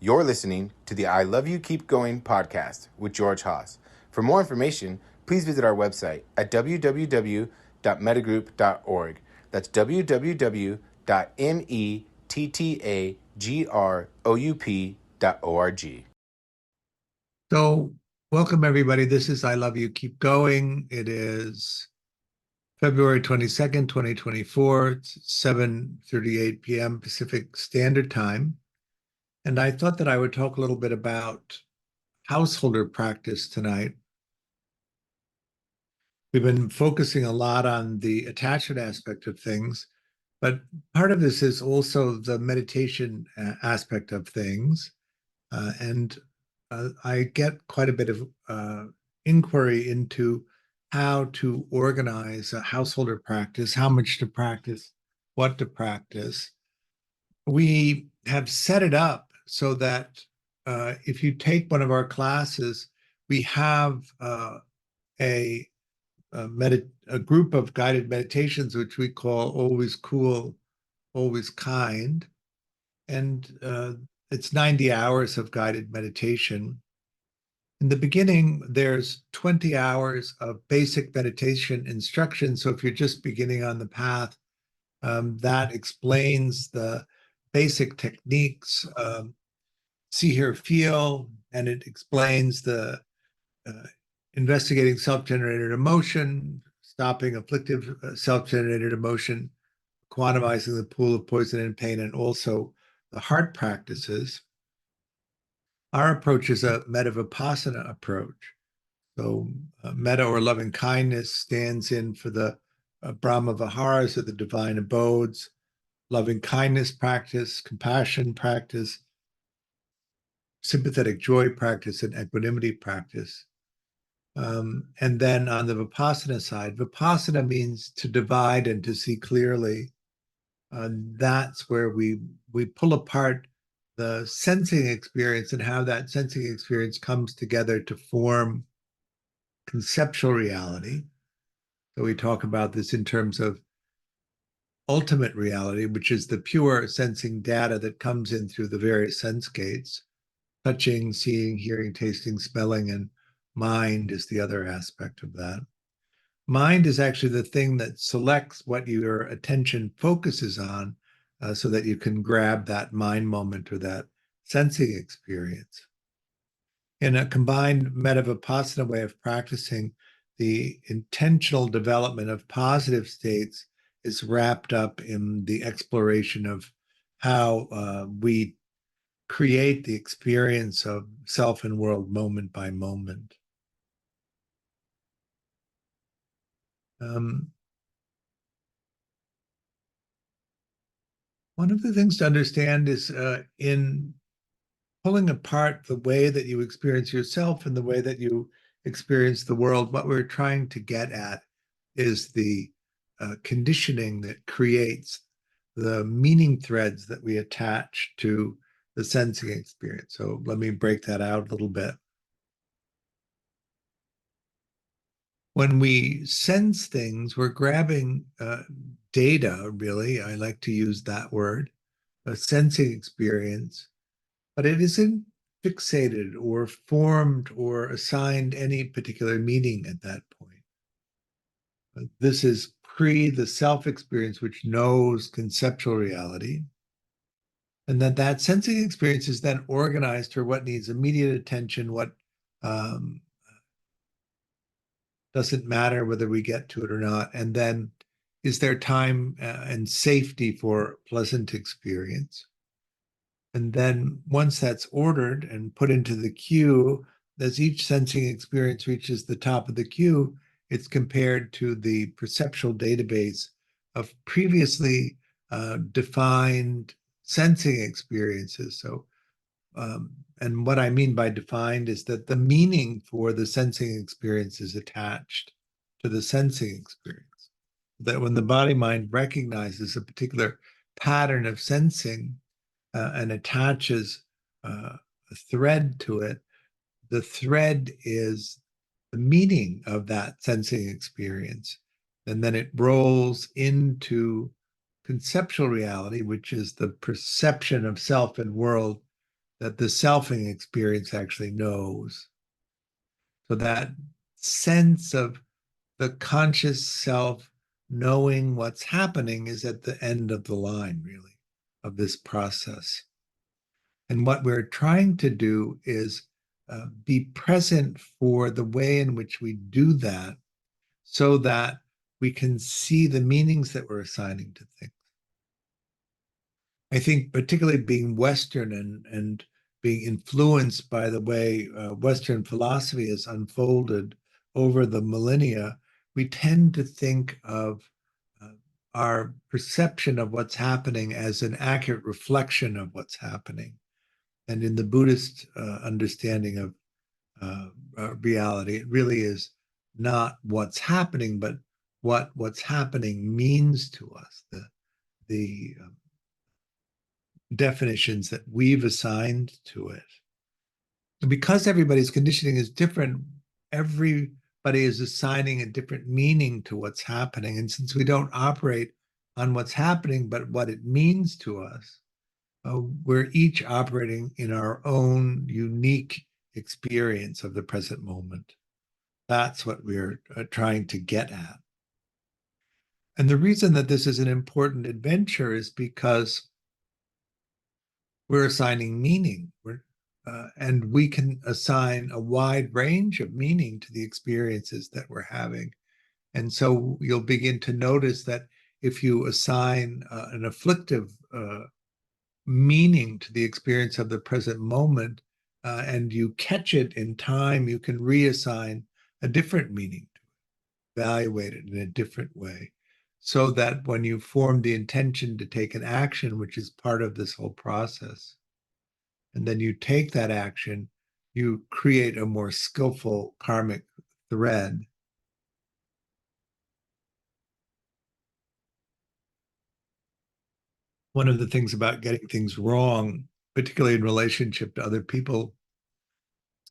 You're listening to the I Love You Keep Going podcast with George Haas. For more information, please visit our website at www.mettagroup.org. That's www.mettagroup.org. So, welcome everybody. This is I Love You Keep Going. It is February 22nd, 2024. It's 7:38 p.m. Pacific Standard Time. And I thought that I would talk a little bit about householder practice tonight. We've been focusing a lot on the attachment aspect of things, but part of this is also the meditation aspect of things. And I get quite a bit of inquiry into how to organize a householder practice, how much to practice, what to practice. We have set it up so that if you take one of our classes, we have a, a group of guided meditations, which we call Always Cool, Always Kind. And it's 90 hours of guided meditation. In the beginning, there's 20 hours of basic meditation instruction. So if you're just beginning on the path, that explains the basic techniques, see, hear, feel, and it explains the investigating self-generated emotion, stopping afflictive self-generated emotion, quantumizing the pool of poison and pain, and also the heart practices. Our approach is a metta-vipassana approach. So metta, or loving kindness, stands in for the Brahma Viharas, or the divine abodes, loving kindness practice, compassion practice, sympathetic joy practice, and equanimity practice. And then on the Vipassana side, Vipassana means to divide and to see clearly. That's where we pull apart the sensing experience and how that sensing experience comes together to form conceptual reality. So we talk about this in terms of ultimate reality, which is the pure sensing data that comes in through the various sense gates. Touching, seeing, hearing, tasting, smelling, and mind is the other aspect of that. Mind is actually the thing that selects what your attention focuses on so that you can grab that mind moment or that sensing experience. In a combined metta-vipassana way of practicing, the intentional development of positive states is wrapped up in the exploration of how we create the experience of self and world moment by moment. One of the things to understand is in pulling apart the way that you experience yourself and the way that you experience the world, what we're trying to get at is the conditioning that creates the meaning threads that we attach to the sensing experience. So let me break that out a little bit. When we sense things, we're grabbing data, really. I like to use that word, a sensing experience, but it isn't fixated or formed or assigned any particular meaning at that point. This is pre the self experience, which knows conceptual reality. And then that sensing experience is then organized for what needs immediate attention, what doesn't matter whether we get to it or not. And then is there time and safety for pleasant experience? And then once that's ordered and put into the queue, as each sensing experience reaches the top of the queue, it's compared to the perceptual database of previously defined sensing experiences. So, and what I mean by defined is that the meaning for the sensing experience is attached to the sensing experience. That when the body mind recognizes a particular pattern of sensing, and attaches a thread to it, the thread is the meaning of that sensing experience. And then it rolls into conceptual reality, which is the perception of self and world that the selfing experience actually knows. So that sense of the conscious self knowing what's happening is at the end of the line, really, of this process. And what we're trying to do is be present for the way in which we do that so that we can see the meanings that we're assigning to things. I think particularly being Western and being influenced by the way Western philosophy has unfolded over the millennia, we tend to think of uh, our perception of what's happening as an accurate reflection of what's happening. And in the Buddhist understanding of reality, it really is not what's happening, but what's happening means to us. The definitions that we've assigned to it. And because everybody's conditioning is different, everybody is assigning a different meaning to what's happening. And since we don't operate on what's happening, but what it means to us, we're each operating in our own unique experience of the present moment. That's what we're trying to get at. And the reason that this is an important adventure is because we're assigning meaning. And we can assign a wide range of meaning to the experiences that we're having. And so you'll begin to notice that if you assign an afflictive meaning to the experience of the present moment and you catch it in time, you can reassign a different meaning to it, evaluate it in a different way. So that when you form the intention to take an action, which is part of this whole process, and then you take that action, you create a more skillful karmic thread. One of the things about getting things wrong, particularly in relationship to other people,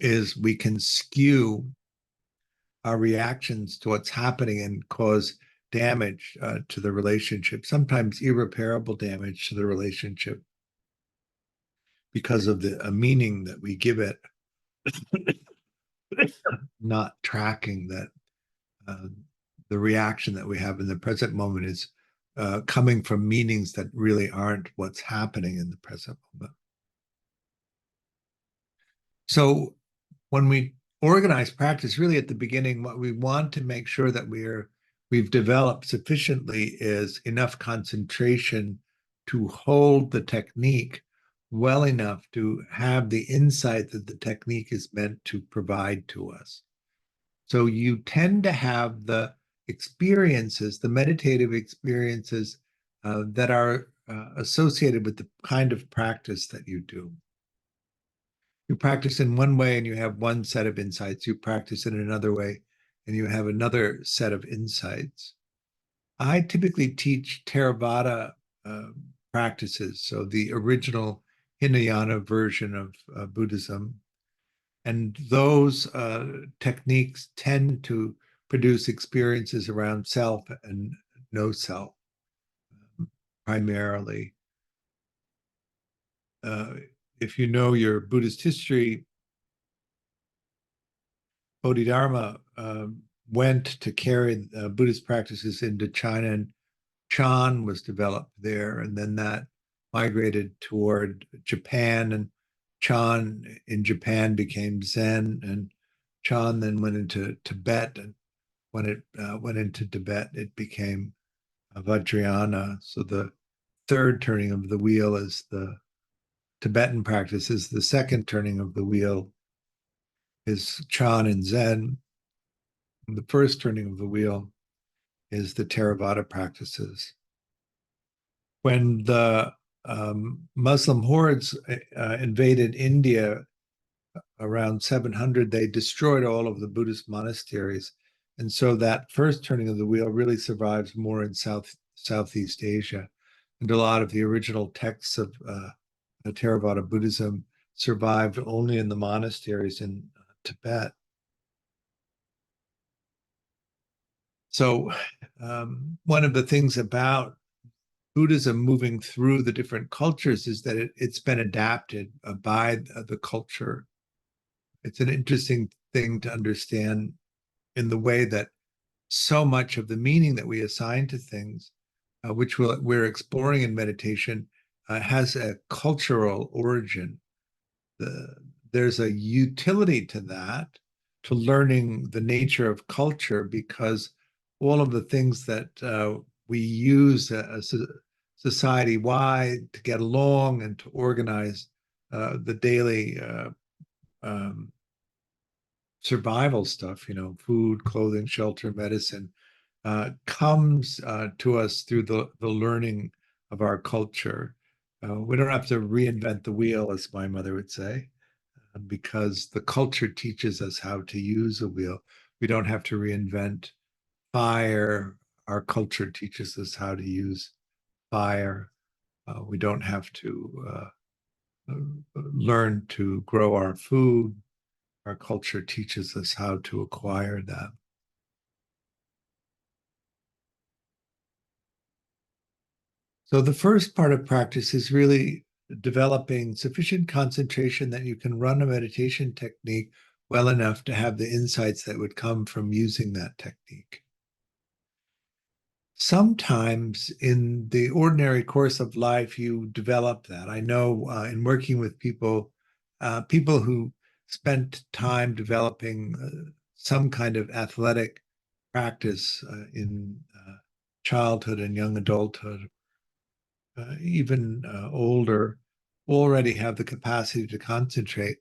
is we can skew our reactions to what's happening and cause damage to the relationship, sometimes irreparable damage to the relationship because of the meaning that we give it, not tracking that the reaction that we have in the present moment is coming from meanings that really aren't what's happening in the present moment. So when we organize practice, really at the beginning, what we want to make sure that we've developed sufficiently is enough concentration to hold the technique well enough to have the insight that the technique is meant to provide to us. So you tend to have the experiences, the meditative experiences that are associated with the kind of practice that you do. You practice in one way and you have one set of insights. You practice in another way and you have another set of insights. I typically teach Theravada practices, so the original Hinayana version of Buddhism. And those techniques tend to produce experiences around self and no self, primarily. If you know your Buddhist history, Bodhidharma went to carry Buddhist practices into China, and Chan was developed there, and then that migrated toward Japan, and Chan in Japan became Zen, and Chan then went into Tibet, and when it went into Tibet, it became Vajrayana. So the third turning of the wheel is the Tibetan practices. The second turning of the wheel is Chan and Zen. And the first turning of the wheel is the Theravada practices. When the Muslim hordes invaded India around 700, they destroyed all of the Buddhist monasteries. And so that first turning of the wheel really survives more in Southeast Asia. And a lot of the original texts of Theravada Buddhism survived only in the monasteries in Tibet. So one of the things about Buddhism moving through the different cultures is that it's been adapted by the culture. It's an interesting thing to understand in the way that so much of the meaning that we assign to things, which we're exploring in meditation, has a cultural origin. There's a utility to that, to learning the nature of culture, because all of the things that we use as society-wide to get along and to organize the daily um, survival stuff, food, clothing, shelter, medicine, comes to us through the learning of our culture. We don't have to reinvent the wheel, as my mother would say, because the culture teaches us how to use a wheel. We don't have to reinvent fire. Our culture teaches us how to use fire. We don't have to learn to grow our food. Our culture teaches us how to acquire that. So the first part of practice is really developing sufficient concentration that you can run a meditation technique well enough to have the insights that would come from using that technique. Sometimes in the ordinary course of life, you develop that. I know in working with people who spent time developing some kind of athletic practice in childhood and young adulthood, even older, already have the capacity to concentrate.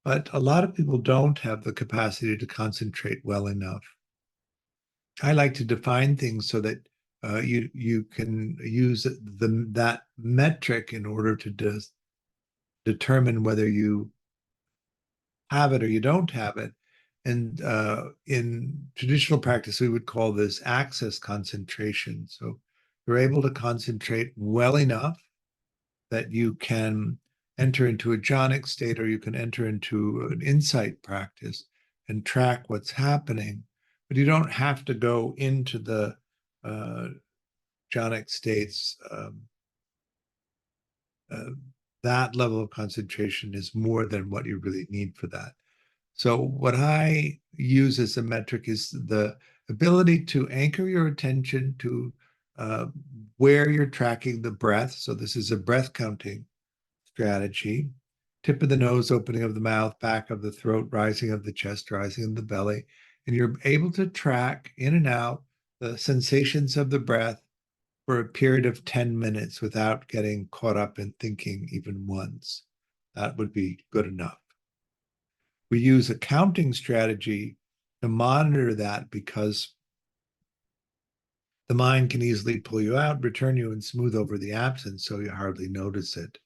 But a lot of people don't have the capacity to concentrate well enough. I like to define things so that you can use that metric in order to determine whether you have it or you don't have it. And in traditional practice, we would call this access concentration. So you're able to concentrate well enough that you can enter into a jhanic state, or you can enter into an insight practice and track what's happening. But you don't have to go into the uh, jhanic states. Uh, that level of concentration is more than what you really need for that. So what I use as a metric is the ability to anchor your attention to uh, where you're tracking the breath. So this is a breath counting strategy. Tip of the nose, opening of the mouth, back of the throat, rising of the chest, rising of the belly. And you're able to track in and out the sensations of the breath for a period of 10 minutes without getting caught up in thinking even once. That would be good enough. We use a counting strategy to monitor that, because the mind can easily pull you out, return you, and smooth over the absence, so you hardly notice it.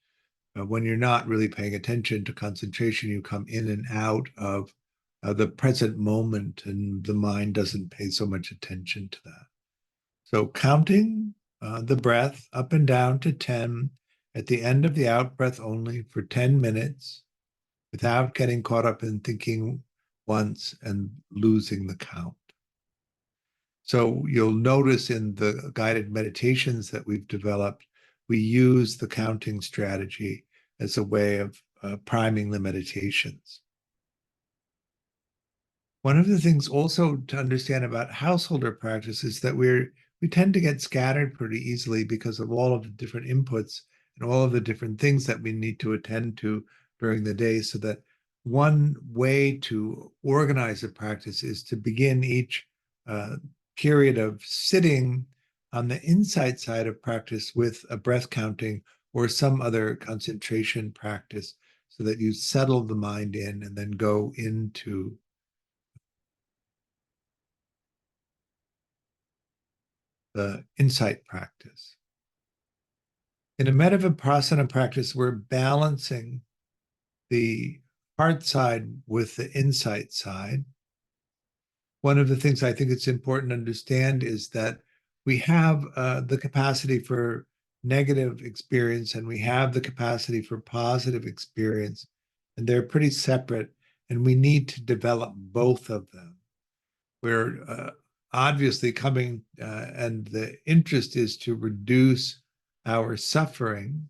When you're not really paying attention to concentration, you come in and out of the present moment, and the mind doesn't pay so much attention to that. So counting the breath up and down to 10 at the end of the out breath only for 10 minutes without getting caught up in thinking once and losing the count. So you'll notice in the guided meditations that we've developed, we use the counting strategy as a way of priming the meditations. One of the things also to understand about householder practice is that we tend to get scattered pretty easily because of all of the different inputs and all of the different things that we need to attend to during the day. So that one way to organize a practice is to begin each period of sitting on the inside side of practice with a breath counting or some other concentration practice, so that you settle the mind in and then go into the insight practice. In a Metta practice, we're balancing the heart side with the insight side. One of the things I think it's important to understand is that we have the capacity for negative experience and we have the capacity for positive experience, and they're pretty separate, and we need to develop both of them. We're obviously coming, and the interest is to reduce our suffering,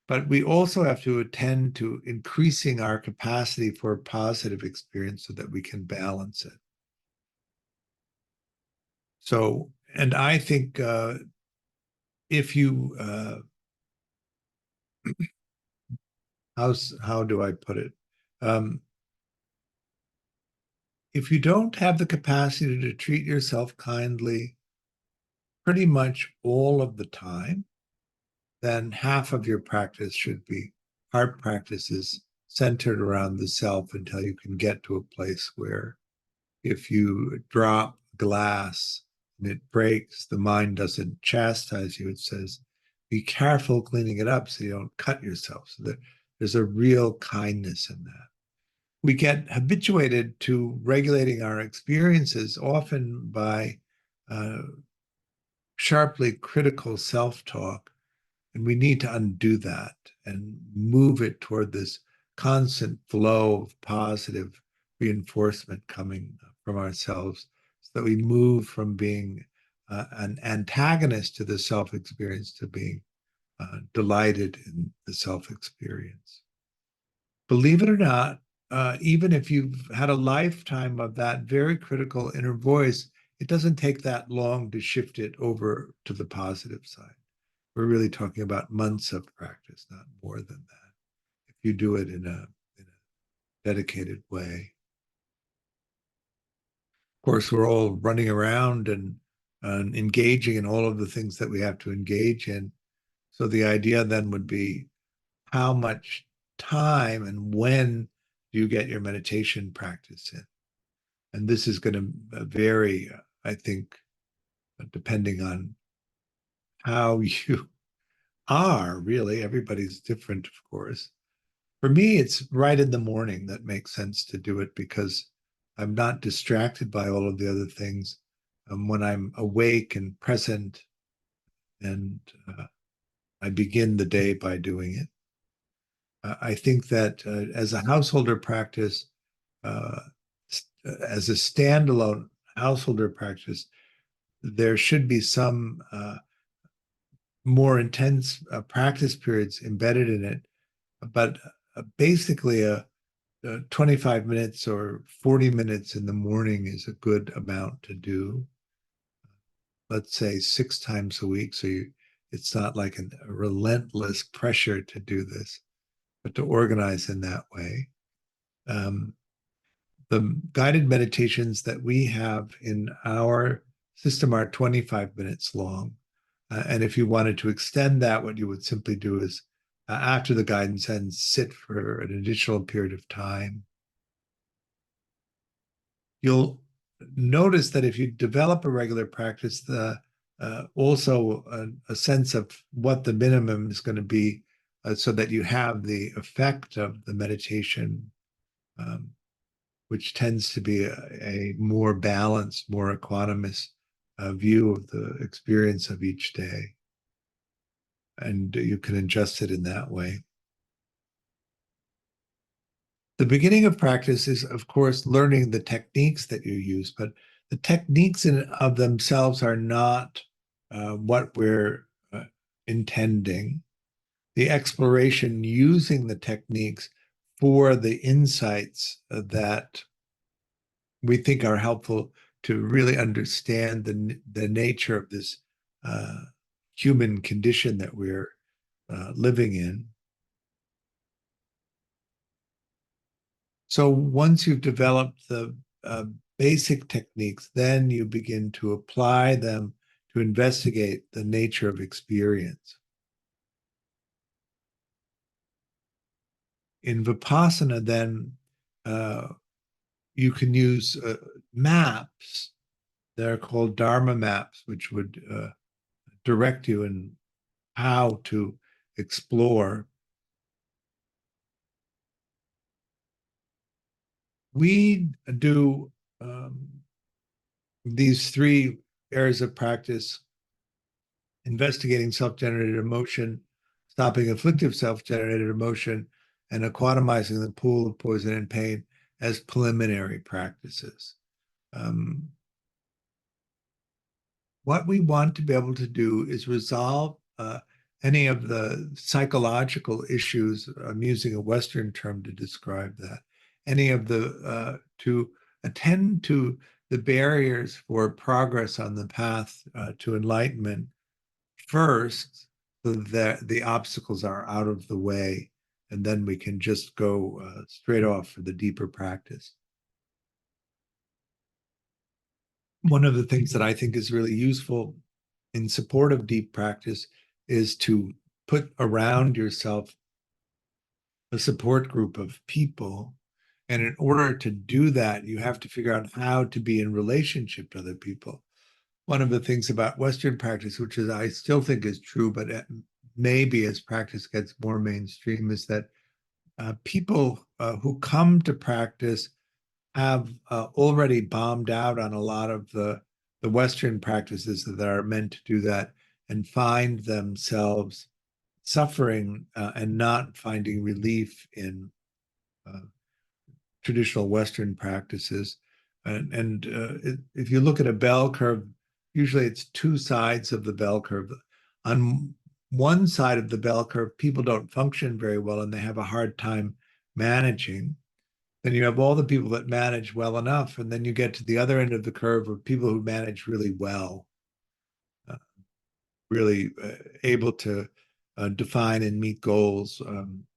but we also have to attend to increasing our capacity for positive experience so that we can balance it. So, and I think if you, how do I put it? If you don't have the capacity to treat yourself kindly pretty much all of the time, then half of your practice should be heart practices centered around the self until you can get to a place where if you drop glass and it breaks, the mind doesn't chastise you. It says, be careful cleaning it up so you don't cut yourself. So that there's a real kindness in that. We get habituated to regulating our experiences, often by uh, sharply critical self-talk, and we need to undo that and move it toward this constant flow of positive reinforcement coming from ourselves, so that we move from being an antagonist to the self-experience to being delighted in the self-experience. Believe it or not, even if you've had a lifetime of that very critical inner voice, it doesn't take that long to shift it over to the positive side. We're really talking about months of practice, not more than that, if you do it in a dedicated way. Of course, we're all running around and engaging in all of the things that we have to engage in. So the idea then would be, how much time and when do you get your meditation practice in? And this is going to vary, I think, depending on how you are, really. Everybody's different, of course. For me, it's right in the morning that makes sense to do it, because I'm not distracted by all of the other things. When I'm awake and present, and I begin the day by doing it. I think that as a householder practice, uh, as a standalone householder practice, there should be some more intense practice periods embedded in it. But basically, 25 minutes or 40 minutes in the morning is a good amount to do. Let's say 6 times a week. So it's not like a relentless pressure to do this, but to organize in that way. The guided meditations that we have in our system are 25 minutes long. And if you wanted to extend that, what you would simply do is, after the guidance ends, sit for an additional period of time. You'll notice that if you develop a regular practice, also a sense of what the minimum is going to be, so that you have the effect of the meditation, which tends to be a more balanced, more equanimous view of the experience of each day. And you can adjust it in that way. The beginning of practice is, of course, learning the techniques that you use, but the techniques in of themselves are not what we're intending. The exploration using the techniques for the insights that we think are helpful to really understand the nature of this human condition that we're living in. So once you've developed the basic techniques, then you begin to apply them to investigate the nature of experience. In Vipassana, then you can use maps. They're called Dharma maps, which would direct you in how to explore. We do these three areas of practice: investigating self-generated emotion, stopping afflictive self-generated emotion, and equanimizing the pool of poison and pain, as preliminary practices. What we want to be able to do is resolve any of the psychological issues, I'm using a Western term to describe that, any of the, to attend to the barriers for progress on the path to enlightenment first, so that the obstacles are out of the way, and then we can just go straight off for the deeper practice. One of the things that I think is really useful in support of deep practice is to put around yourself a support group of people. And in order to do that, you have to figure out how to be in relationship to other people. One of the things about Western practice, which is I still think is true, but maybe as practice gets more mainstream, is that people who come to practice have already bombed out on a lot of the Western practices that are meant to do that, and find themselves suffering and not finding relief in traditional Western practices. And if you look at a bell curve, usually it's two sides of the bell curve. On one side of the bell curve, people don't function very well and they have a hard time managing. Then you have all the people that manage well enough, and then you get to the other end of the curve of people who manage really well, really able to define and meet goals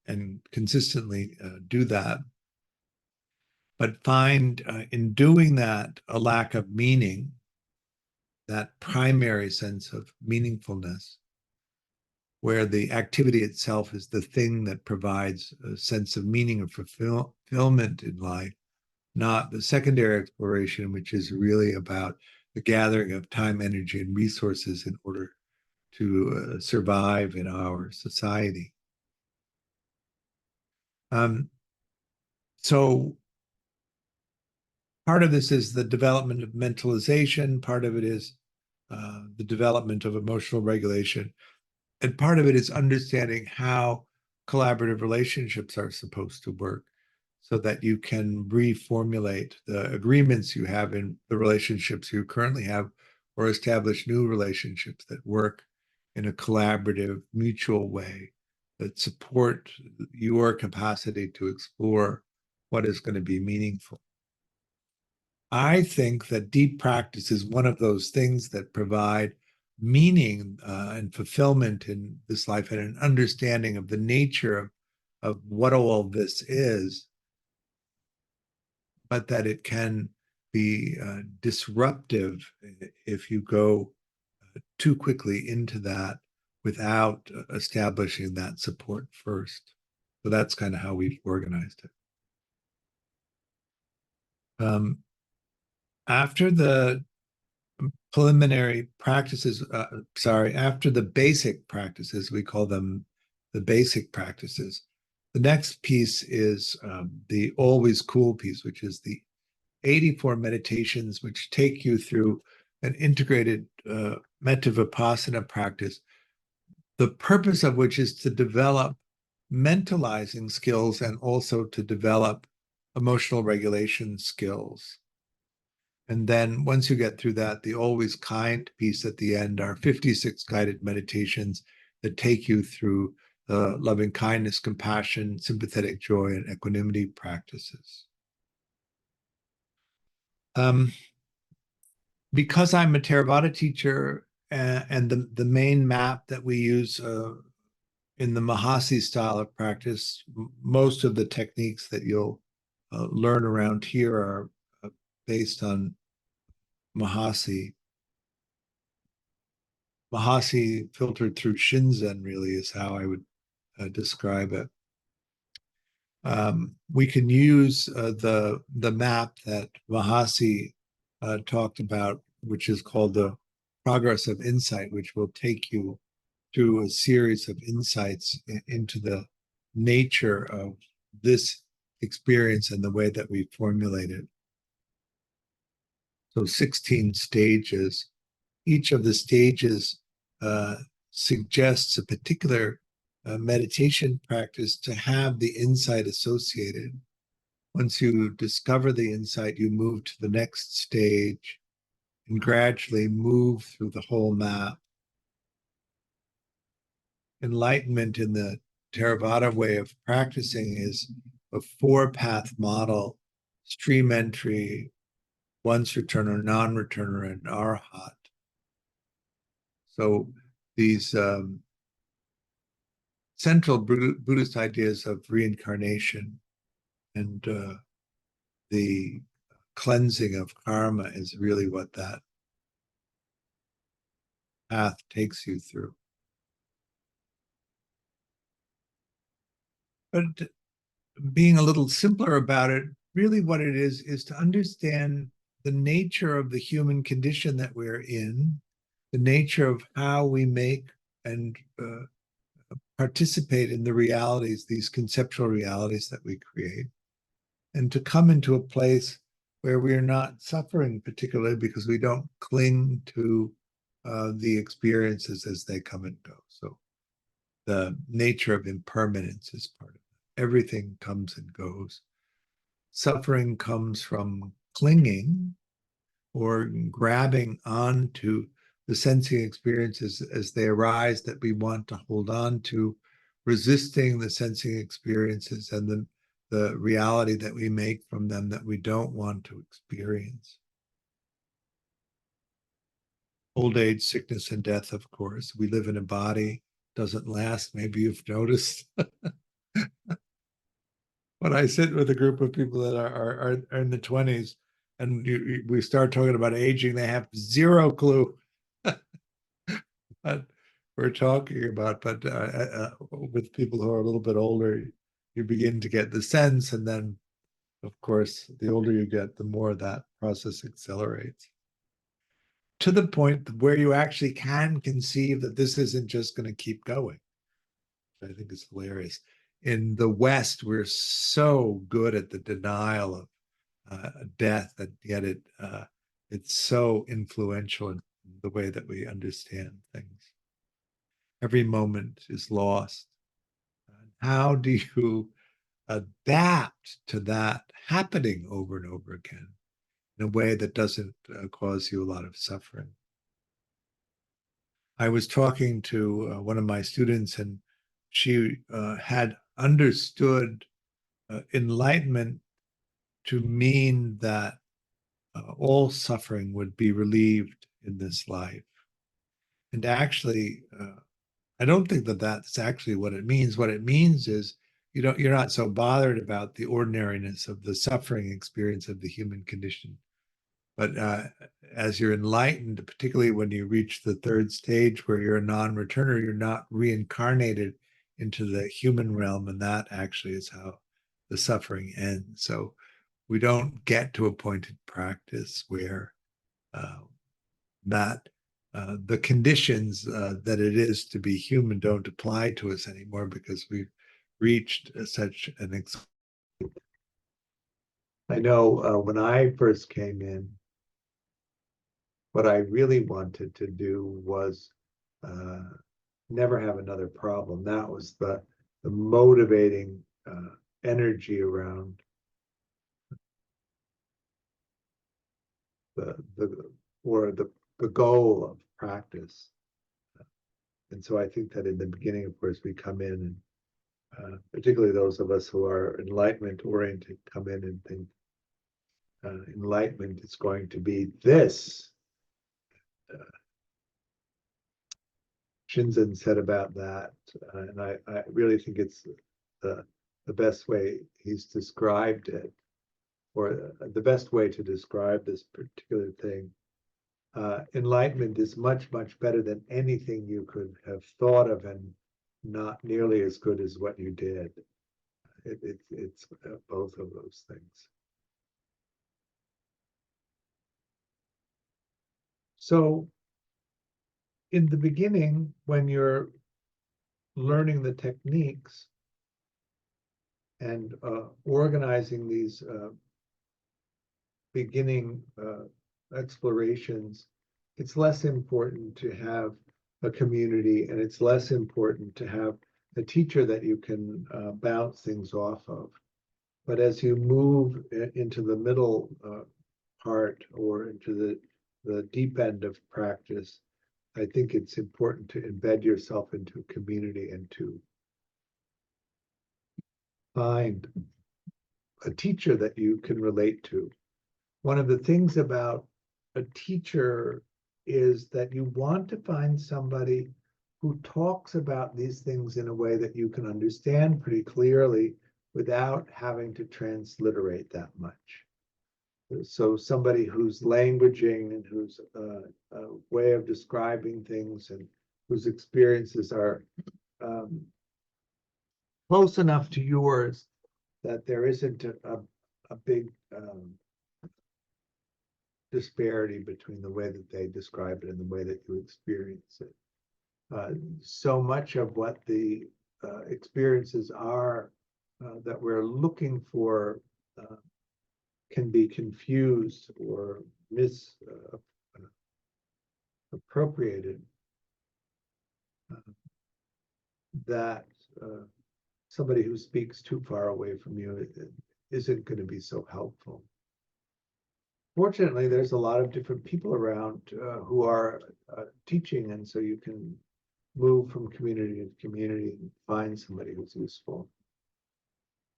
and consistently do that, but find in doing that a lack of meaning, that primary sense of meaningfulness, where the activity itself is the thing that provides a sense of meaning or fulfillment in life, not the secondary exploration, which is really about the gathering of time, energy, and resources in order to survive in our society. So part of this is the development of mentalization, part of it is the development of emotional regulation, and part of it is understanding how collaborative relationships are supposed to work, so that you can reformulate the agreements you have in the relationships you currently have, or establish new relationships that work in a collaborative, mutual way that support your capacity to explore what is going to be meaningful. I think that deep practice is one of those things that provide meaning and fulfillment in this life, and an understanding of the nature of what all this is, but that it can be disruptive if you go too quickly into that without establishing that support first. So that's kind of how we've organized it. After the preliminary practices, after the basic practices, we call them the basic practices. The next piece is the always cool piece, which is the 84 meditations, which take you through an integrated metta vipassana practice, the purpose of which is to develop mentalizing skills and also to develop emotional regulation skills. And then once you get through that, the always kind piece at the end are 56 guided meditations that take you through loving kindness, compassion, sympathetic joy, and equanimity practices. Because I'm a Theravada teacher, and the main map that we use in the Mahasi style of practice, most of the techniques that you'll learn around here are based on Mahasi. Mahasi filtered through Shinzen really is how I would describe it. We can use the map that Mahasi talked about, which is called the Progress of Insight, which will take you through a series of insights into the nature of this experience and the way that we formulate it. So 16 stages. Each of the stages suggests a particular meditation practice to have the insight associated. Once you discover the insight, you move to the next stage and gradually move through the whole map. enlightenment in the Theravada way of practicing is a 4-path model: stream entry, once returner, non-returner, and arhat. So these central Buddhist ideas of reincarnation and the cleansing of karma is really what that path takes you through. But being a little simpler about it, really what it is to understand the nature of the human condition that we're in, the nature of how we make and participate in the realities, these conceptual realities that we create, and to come into a place where we're not suffering particularly because we don't cling to the experiences as they come and go. So the nature of impermanence is part of it. Everything comes and goes. Suffering comes from clinging or grabbing onto the sensing experiences as they arise that we want to hold on to, resisting the sensing experiences and the reality that we make from them that we don't want to experience. Old age, sickness, and death, of course. We live in a body, doesn't last. Maybe you've noticed. When I sit with a group of people that are in the 20s and we start talking about aging, they have zero clue what we're talking about. But with people who are a little bit older, you begin to get the sense. And then, of course, the older you get, the more that process accelerates, to the point where you actually can conceive that this isn't just going to keep going. I think is hilarious. In the West, we're so good at the denial of death, and yet it's so influential in the way that we understand things. Every moment is lost. How do you adapt to that happening over and over again in a way that doesn't cause you a lot of suffering? I was talking to one of my students, and she had understood enlightenment to mean that all suffering would be relieved in this life. And actually, I don't think that that's actually what it means. What it means is you're not so bothered about the ordinariness of the suffering experience of the human condition. But as you're enlightened, particularly when you reach the third stage where you're a non-returner, you're not reincarnated into the human realm, and that actually is how the suffering ends. So we don't get to a point in practice where the conditions that it is to be human don't apply to us anymore, because we've reached such an I know when I first came in, what I really wanted to do was never have another problem. That was the motivating energy around the goal of practice. And so I think that in the beginning, of course, we come in, and particularly those of us who are enlightenment oriented come in and think enlightenment is going to be this. Shinzen said about that, and I really think it's the best way he's described it, or the best way to describe this particular thing. Enlightenment is much, much better than anything you could have thought of, and not nearly as good as what you did. It's both of those things. So in the beginning, when you're learning the techniques and organizing these beginning explorations, it's less important to have a community, and it's less important to have a teacher that you can bounce things off of. But as you move into the middle part, or into the deep end of practice, I think it's important to embed yourself into a community and to find a teacher that you can relate to. One of the things about a teacher is that you want to find somebody who talks about these things in a way that you can understand pretty clearly without having to transliterate that much. So somebody whose languaging and whose way of describing things and whose experiences are close enough to yours that there isn't a big disparity between the way that they describe it and the way that you experience it. So much of what the experiences are that we're looking for can be confused or misappropriated, that somebody who speaks too far away from you isn't going to be so helpful. Fortunately, there's a lot of different people around who are teaching, and so you can move from community to community and find somebody who's useful.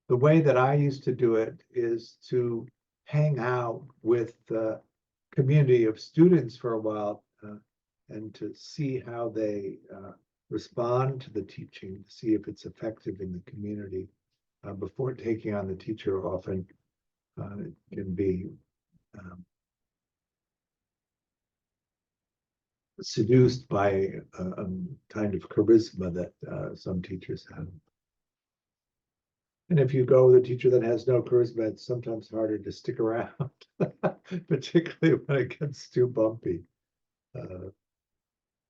The way that I used to do it is to hang out with the community of students for a while and to see how they respond to the teaching, to see if it's effective in the community before taking on the teacher. Often it can be seduced by a kind of charisma that some teachers have. And if you go with a teacher that has no charisma, it's sometimes harder to stick around, particularly when it gets too bumpy.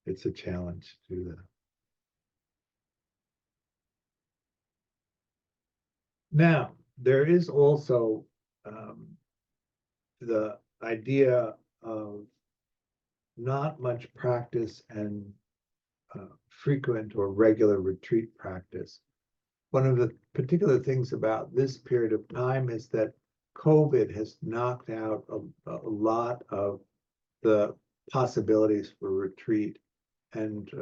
It's a challenge to do that. Now, there is also the idea of not much practice and frequent or regular retreat practice. One of the particular things about this period of time is that COVID has knocked out a lot of the possibilities for retreat, and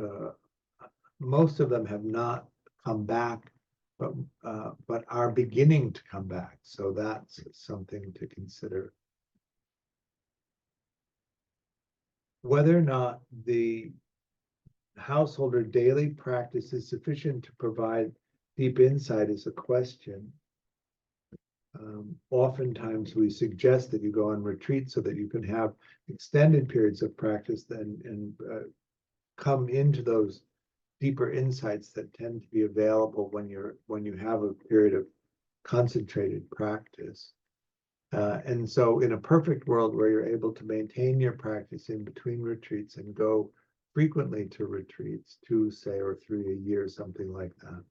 most of them have not come back, but are beginning to come back. So that's something to consider. Whether or not the householder daily practice is sufficient to provide deep insight is a question. Oftentimes we suggest that you go on retreat so that you can have extended periods of practice and come into those deeper insights that tend to be available when you have a period of concentrated practice. And so in a perfect world where you're able to maintain your practice in between retreats and go frequently to retreats, 2, say, or 3 a year, something like that.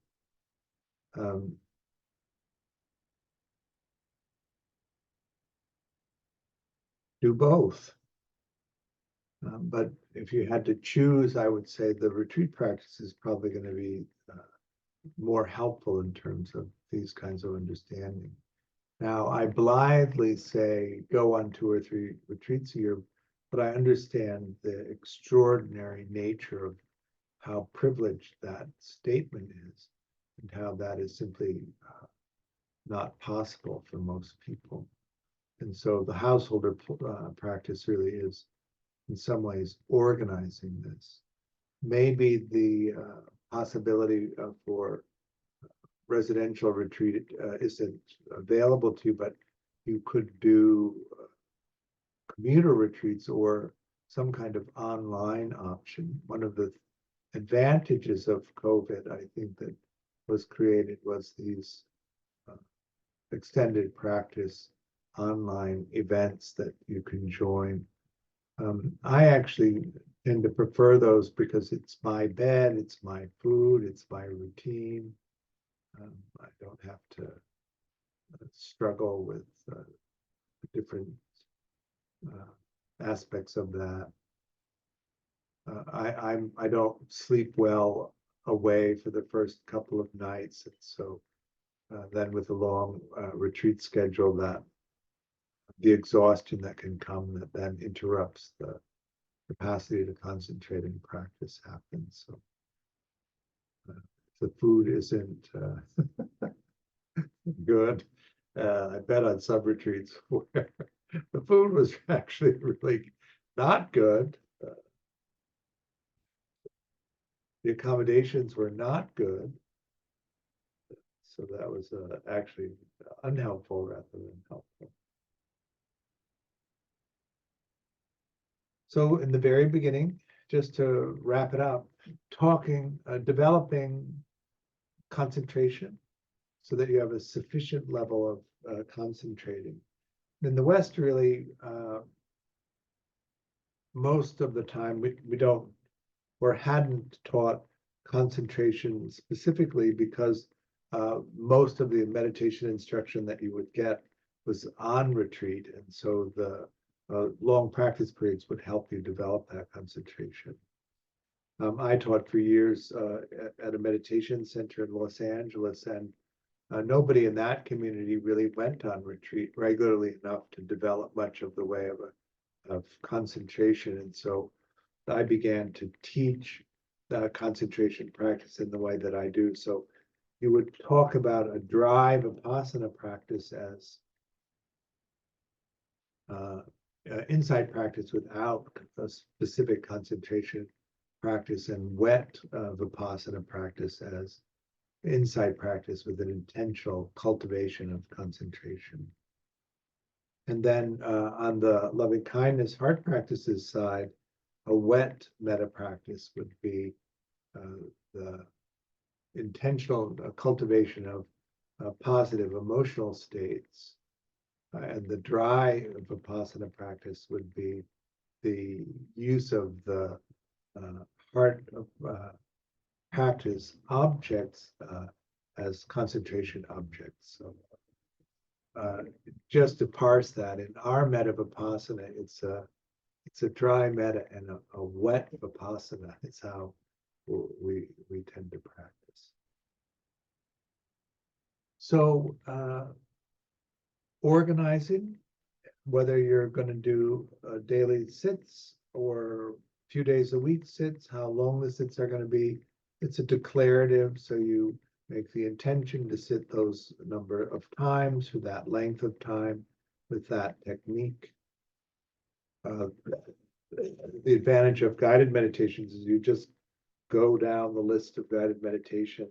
Do both. But if you had to choose, I would say the retreat practice is probably going to be more helpful in terms of these kinds of understanding. Now, I blithely say go on 2 or 3 retreats a year, but I understand the extraordinary nature of how privileged that statement is and how that is simply not possible for most people. And so the householder practice really is, in some ways, organizing this. Maybe the possibility for residential retreat isn't available to you, but you could do commuter retreats or some kind of online option. One of the advantages of COVID, I think, that was created was these extended practice online events that you can join. I actually tend to prefer those because it's my bed, it's my food, it's my routine. I don't have to struggle with different aspects of that. I don't sleep well away for the first couple of nights, and so then with a long retreat schedule, that the exhaustion that can come that then interrupts the capacity to concentrate and practice happens. So the food isn't good. I bet on some retreats where the food was actually really not good. The accommodations were not good. So that was actually unhelpful rather than helpful. So in the very beginning, just to wrap it up, developing concentration so that you have a sufficient level of concentrating. In the West, really, most of the time we don't or hadn't taught concentration specifically because most of the meditation instruction that you would get was on retreat. And so the long practice periods would help you develop that concentration. I taught for years at a meditation center in Los Angeles, and nobody in that community really went on retreat regularly enough to develop much of the way of concentration. And so I began to teach the concentration practice in the way that I do. So you would talk about a dry vipassana practice as insight practice without a specific concentration practice, and wet vipassana practice as insight practice with an intentional cultivation of concentration. And then on the loving kindness heart practices side, a wet metta practice would be the intentional cultivation of positive emotional states. And the dry vipassana practice would be the use of the heart practice objects as concentration objects. So just to parse that, in our metta vipassana, it's a dry metta and a wet vipassana. It's how we tend to practice. So organizing, whether you're going to do daily sits or a few days a week sits, how long the sits are going to be, it's a declarative. So you make the intention to sit those number of times for that length of time with that technique. The advantage of guided meditations is you just go down the list of guided meditations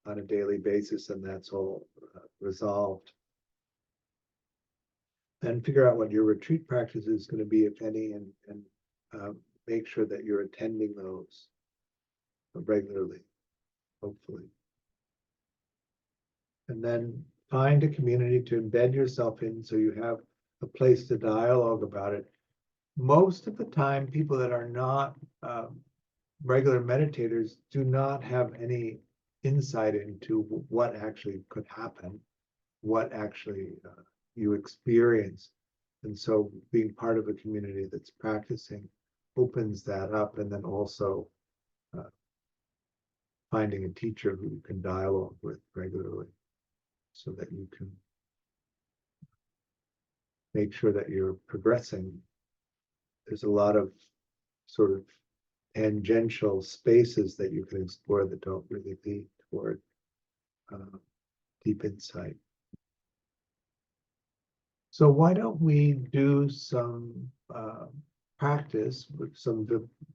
on a daily basis, and that's all resolved. Then figure out what your retreat practice is going to be, if any, and make sure that you're attending those regularly, hopefully. And then find a community to embed yourself in so you have a place to dialogue about it. Most of the time, people that are not regular meditators do not have any insight into what actually could happen, what actually you experience. And so being part of a community that's practicing opens that up, and then also finding a teacher who you can dialogue with regularly so that you can make sure that you're progressing. There's a lot of sort of tangential spaces that you can explore that don't really lead toward deep insight. So why don't we do some practice with some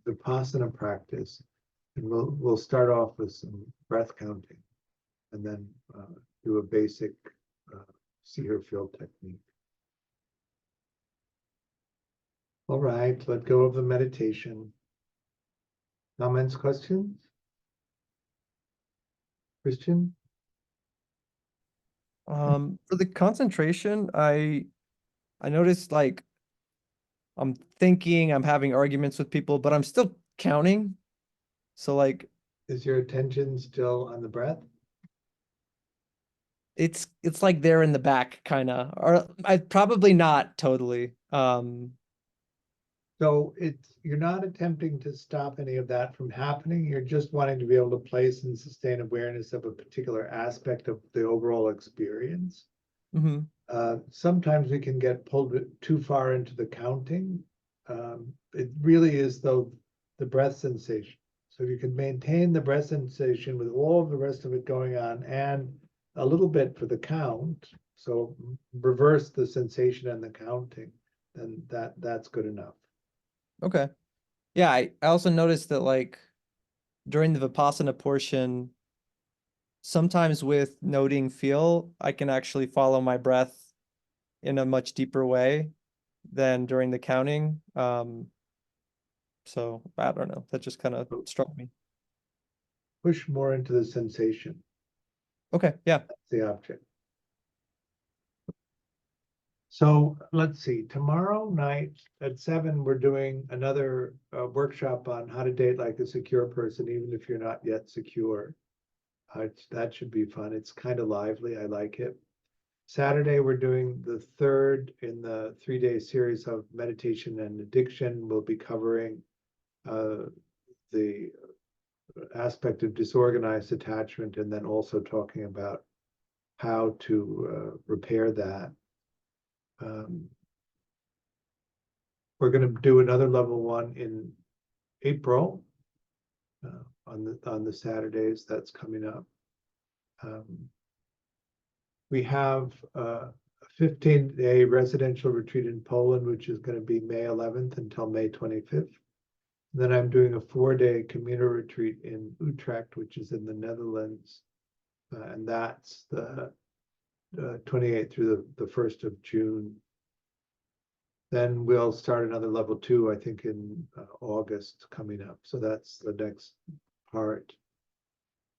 vipassana practice, and we'll start off with some breath counting, and then do a basic see or feel technique. All right, let go of the meditation. Comments, questions? Christian? For the concentration, I noticed, like, I'm thinking, I'm having arguments with people, but I'm still counting. So like, Is your attention still on the breath? it's like they're in the back, kind of, or I probably not totally. So you're not attempting to stop any of that from happening. You're just wanting to be able to place and sustain awareness of a particular aspect of the overall experience. Mhm. Sometimes we can get pulled too far into the counting. it really is though the breath sensation. So you can maintain the breath sensation with all of the rest of it going on and a little bit for the count. So reverse the sensation and the counting, then that's good enough. Okay. Yeah, I also noticed that like during the Vipassana portion, sometimes with noting feel, I can actually follow my breath in a much deeper way than during the counting. So I don't know. That just kind of struck me. Push more into the sensation. Okay, yeah. That's the object. So let's see, tomorrow night at 7, we're doing another workshop on how to date like a secure person, even if you're not yet secure. That should be fun. It's kind of lively. I like it. Saturday, we're doing the third in the 3-day series of meditation and addiction. We'll be covering the aspect of disorganized attachment and then also talking about how to repair that. We're going to do another level 1 in April on the Saturdays. That's coming up. We have a 15-day residential retreat in Poland, which is going to be May 11th until May 25th. Then I'm doing a 4-day communal retreat in Utrecht, which is in the Netherlands, and that's the 28th through the 1st of June. Then we'll start another level 2, I think, in August coming up. So that's the next part.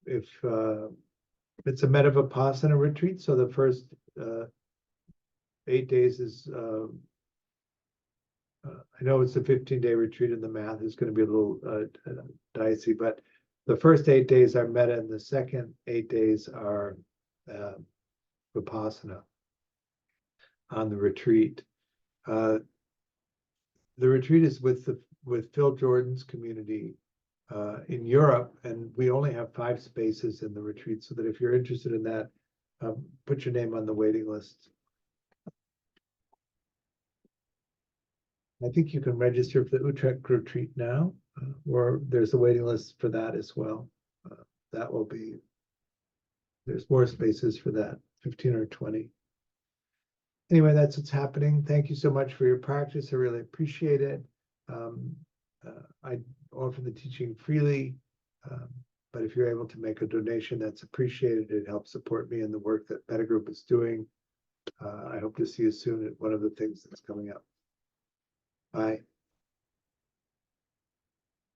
If it's a Mettagroup retreat, so the first 8 days is, I know it's a 15-day retreat and the math is going to be a little dicey, but the first 8 days are Metta and the second 8 days are Vipassana on the retreat. The retreat is with Phil Jordan's community in Europe, and we only have 5 spaces in the retreat, so that if you're interested in that, put your name on the waiting list. I think you can register for the Utrecht retreat now, or there's a waiting list for that as well. That will be, there's more spaces for that, 15 or 20. Anyway, that's what's happening. Thank you so much for your practice. I really appreciate it. I offer the teaching freely, but if you're able to make a donation, that's appreciated. It helps support me in the work that Mettagroup is doing. I hope to see you soon at one of the things that's coming up. Bye.